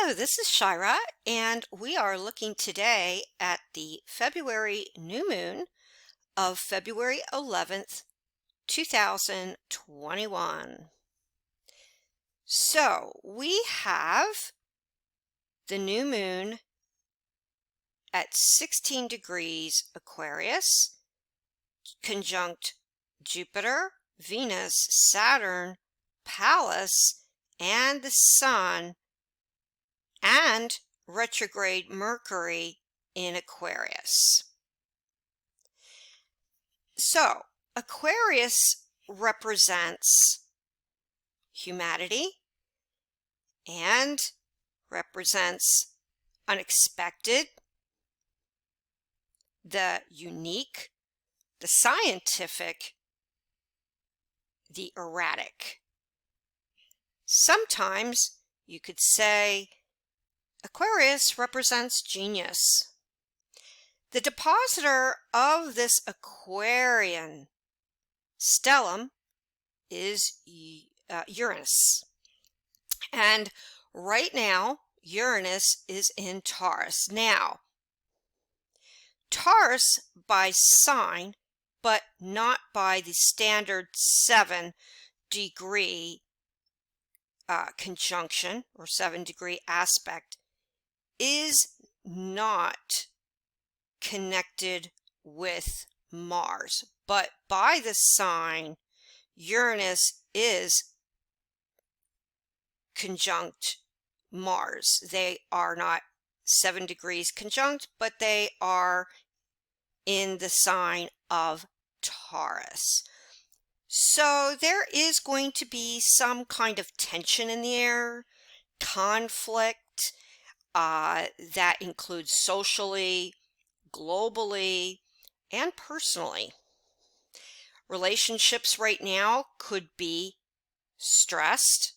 Hello, this is Shira, and we are looking today at the February new moon of February 11th, 2021. So we have the new moon at 16 degrees Aquarius, conjunct Jupiter, Venus, Saturn, Pallas, and the Sun, and retrograde Mercury in Aquarius. So, Aquarius represents humanity and represents unexpected, the unique, the scientific, the erratic. Sometimes you could say Aquarius represents genius. The depositor of this Aquarian stellium is Uranus. And right now, Uranus is in Taurus. Now, Taurus by sign, but not by the standard 7-degree conjunction or 7-degree aspect, is not connected with Mars, but by the sign Uranus is conjunct Mars. They are not 7 degrees conjunct, but they are in the sign of Taurus. So there is going to be some kind of tension in the air, conflict, that includes socially, globally, and personally. Relationships right now could be stressed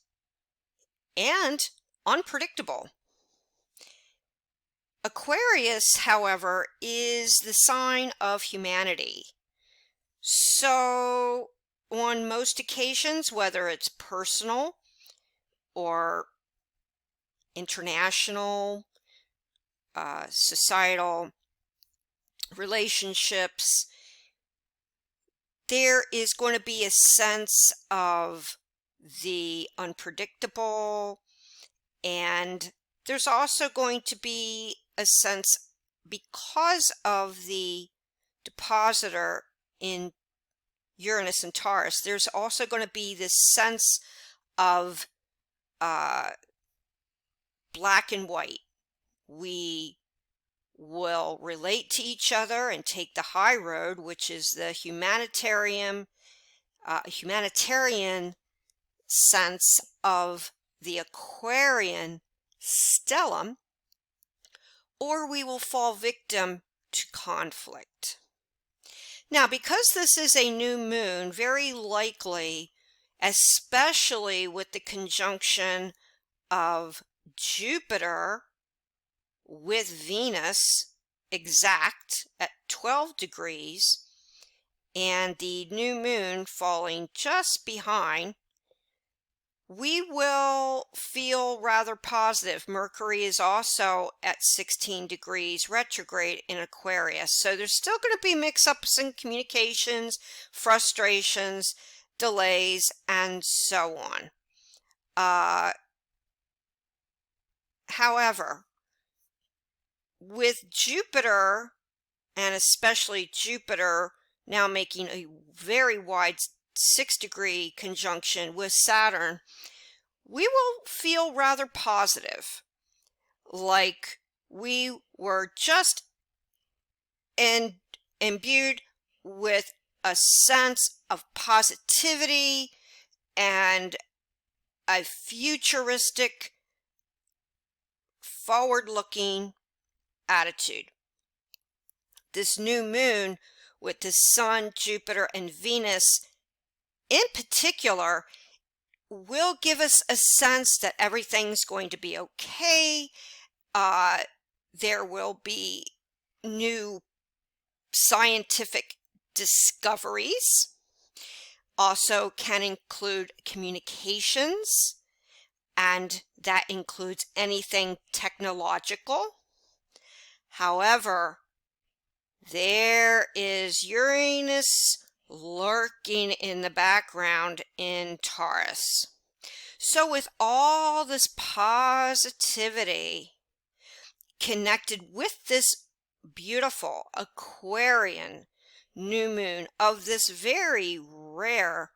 and unpredictable. Aquarius, however, is the sign of humanity. So on most occasions, whether it's personal or international, societal relationships, there is going to be a sense of the unpredictable, and there's also going to be a sense, because of the depositor in Uranus and Taurus, there's also going to be this sense of black and white. We will relate to each other and take the high road, which is the humanitarian sense of the Aquarian stellium, or we will fall victim to conflict. Now, because this is a new moon, very likely, especially with the conjunction of Jupiter with Venus exact at 12 degrees and the new moon falling just behind, we will feel rather positive. Mercury is also at 16 degrees retrograde in Aquarius. So there's still going to be mix-ups in communications, frustrations, delays, and so on. However, with Jupiter, and especially Jupiter now making a very wide 6-degree conjunction with Saturn, we will feel rather positive, like we were just imbued with a sense of positivity and a futuristic, forward-looking attitude. This new moon with the Sun, Jupiter, and Venus in particular will give us a sense that everything's going to be okay. There will be new scientific discoveries. Also can include communications and that includes anything technological. However, there is Uranus lurking in the background in Taurus. So with all this positivity connected with this beautiful Aquarian new moon of this very rare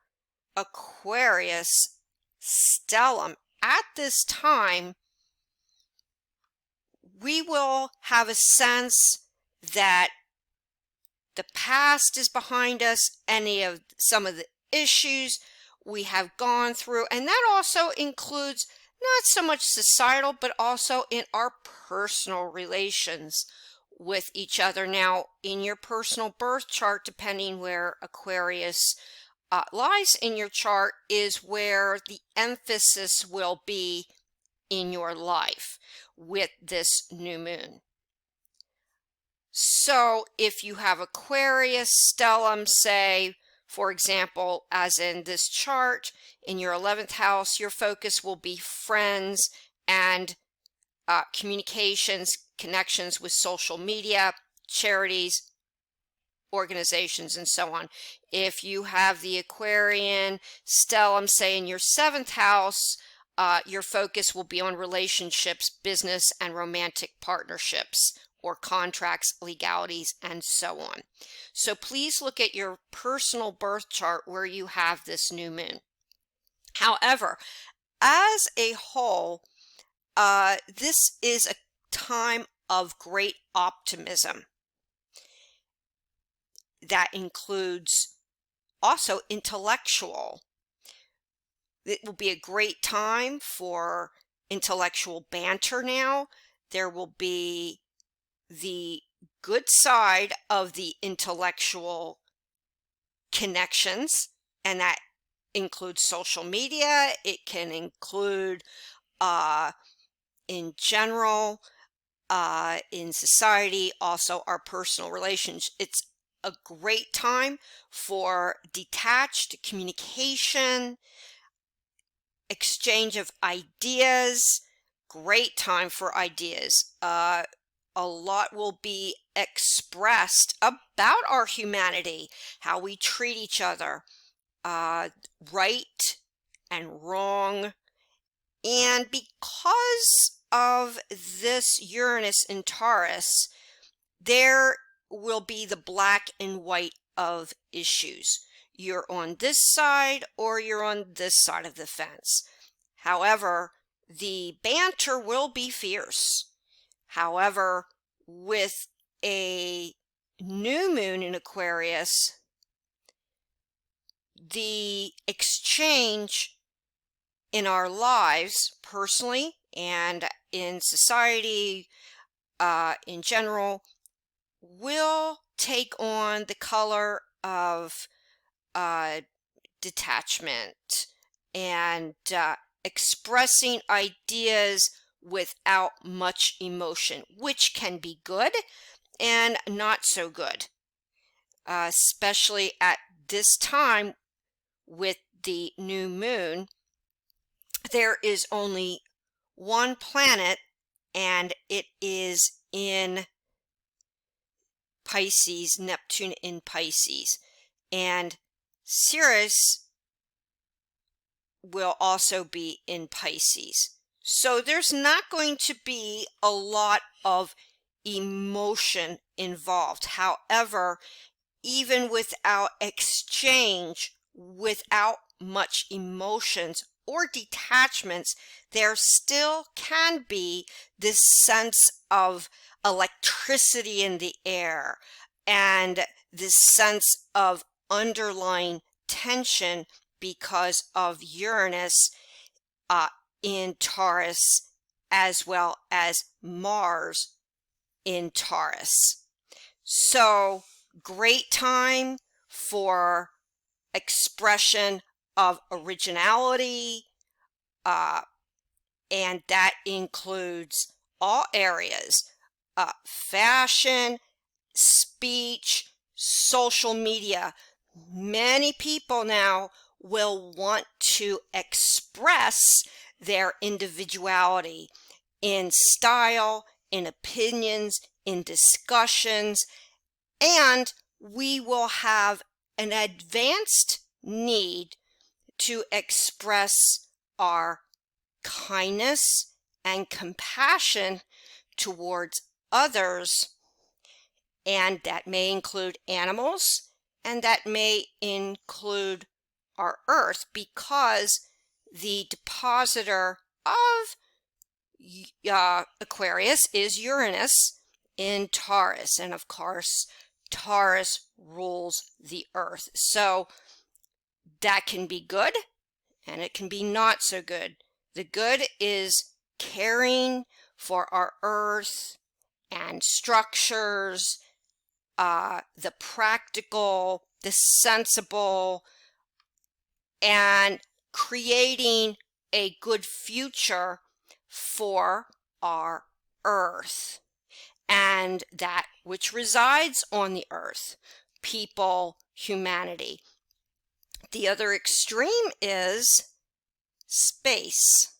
Aquarius stellium, at this time, we will have a sense that the past is behind us, some of the issues we have gone through, and that also includes not so much societal, but also in our personal relations with each other. Now, in your personal birth chart, depending where Aquarius lies in your chart, is where the emphasis will be in your life with this new moon. So if you have Aquarius stellium, say, for example, as in this chart, in your 11th house, your focus will be friends and communications, connections with social media, charities, organizations, and so on. If you have the Aquarian stellium, say, in your 7th house, your focus will be on relationships, business, and romantic partnerships, or contracts, legalities, and so on. So please look at your personal birth chart where you have this new moon. However, as a whole, this is a time of great optimism. That includes also intellectual. It will be a great time for intellectual banter now. There will be the good side of the intellectual connections, and that includes social media. It can include in general in society, also our personal relations. It's a great time for detached communication, exchange of ideas. Great time for ideas. A lot will be expressed about our humanity, how we treat each other, right and wrong. And because of this Uranus in Taurus, there will be the black and white of issues. You're on this side or you're on this side of the fence. However, the banter will be fierce. However, with a new moon in Aquarius, the exchange in our lives, personally and in society in general, will take on the color of detachment and expressing ideas without much emotion, which can be good and not so good, especially at this time with the new moon. There is only one planet, and it is in Pisces, Neptune in Pisces, and Sirius will also be in Pisces. So there's not going to be a lot of emotion involved. However, even without exchange, without much emotions or detachments, there still can be this sense of electricity in the air and this sense of underlying tension because of Uranus in Taurus, as well as Mars in Taurus. So great time for expression of originality, and that includes all areas, fashion, speech, social media. Many people now will want to express their individuality in style, in opinions, in discussions, and we will have an advanced need to express our kindness and compassion towards others, and that may include animals, and that may include our earth, because the depositor of Aquarius is Uranus in Taurus, and of course Taurus rules the earth. So that can be good and it can be not so good. The good is caring for our earth and structures, the practical, the sensible, and creating a good future for our earth and that which resides on the earth, people, humanity. The other extreme is space.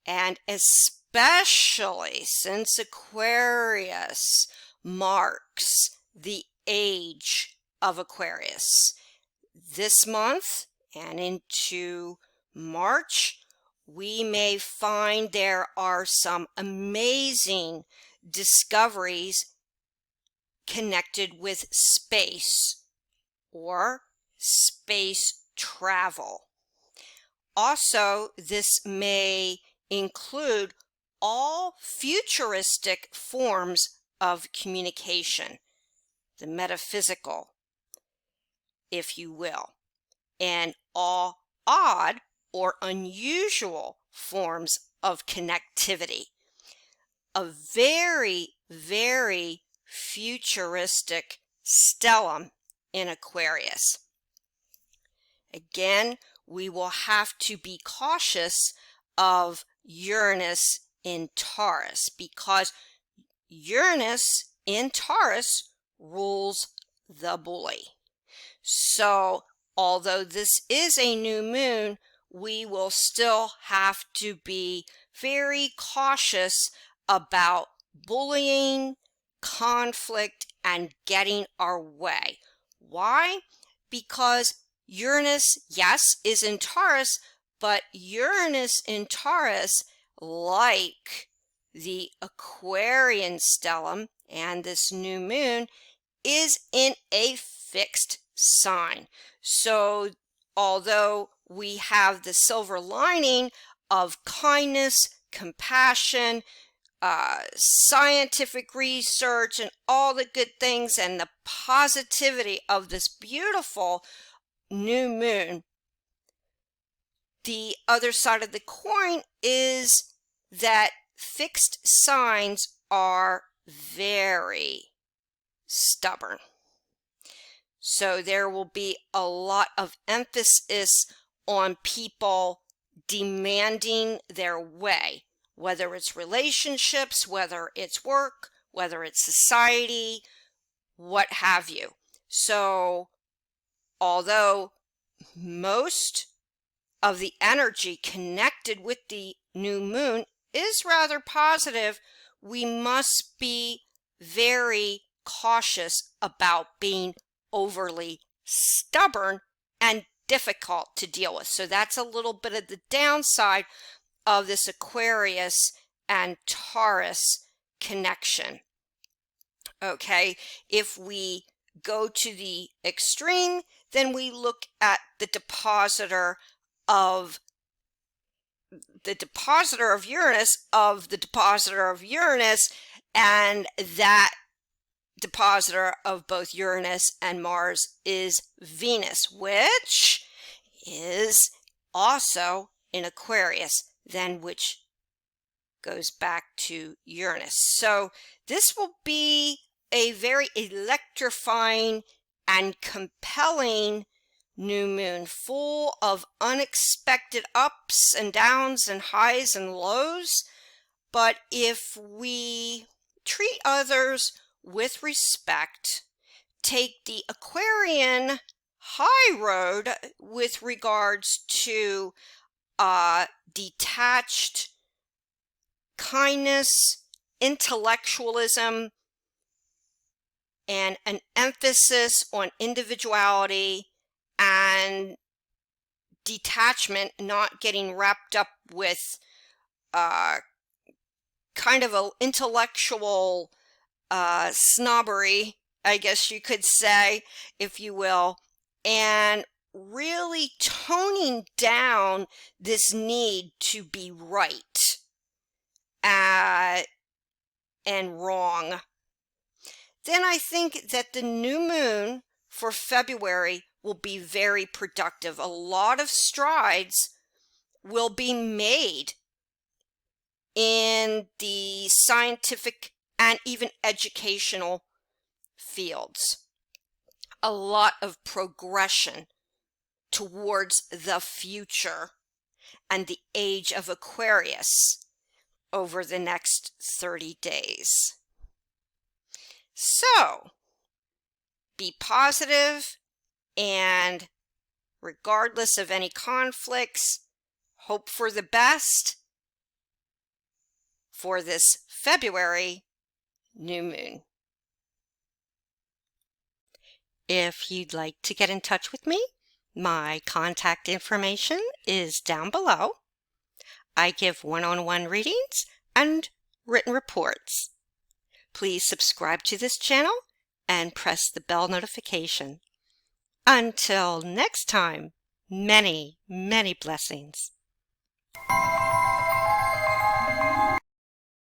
And especially since Aquarius marks the age of Aquarius, this month and into March, we may find there are some amazing discoveries connected with space or space travel. Also, this may include all futuristic forms of communication, the metaphysical, if you will, and all odd or unusual forms of connectivity. A very, very futuristic stellium in Aquarius. Again, we will have to be cautious of Uranus in Taurus, because Uranus in Taurus rules the bully. So although this is a new moon, we will still have to be very cautious about bullying, conflict, and getting our way. Why? Because Uranus, yes, is in Taurus, but Uranus in Taurus, like the Aquarian stellium and this new moon, is in a fixed sign. So although we have the silver lining of kindness, compassion, scientific research, and all the good things, and the positivity of this beautiful new moon, the other side of the coin is that fixed signs are very stubborn. So there will be a lot of emphasis on people demanding their way, whether it's relationships, whether it's work, whether it's society, what have you. So although most of the energy connected with the new moon is rather positive, we must be very cautious about being overly stubborn and difficult to deal with. So that's a little bit of the downside of this Aquarius and Taurus connection. Okay, if we go to the extreme, then we look at the depositor of Uranus, and that depositor of both Uranus and Mars is Venus, which is also in Aquarius, then which goes back to Uranus. So this will be a very electrifying and compelling new moon, full of unexpected ups and downs and highs and lows. But if we treat others with respect, take the Aquarian high road with regards to detached kindness, intellectualism, and an emphasis on individuality and detachment, not getting wrapped up with uh, kind of a intellectual snobbery, I guess you could say, if you will, and really toning down this need to be right and wrong. Then I think that the new moon for February will be very productive. A lot of strides will be made in the scientific and even educational fields. A lot of progression towards the future and the age of Aquarius over the next 30 days. So, be positive, and regardless of any conflicts, hope for the best for this February new moon. If you'd like to get in touch with me, my contact information is down below. I give one-on-one readings and written reports. Please subscribe to this channel and press the bell notification. Until next time, many, many blessings.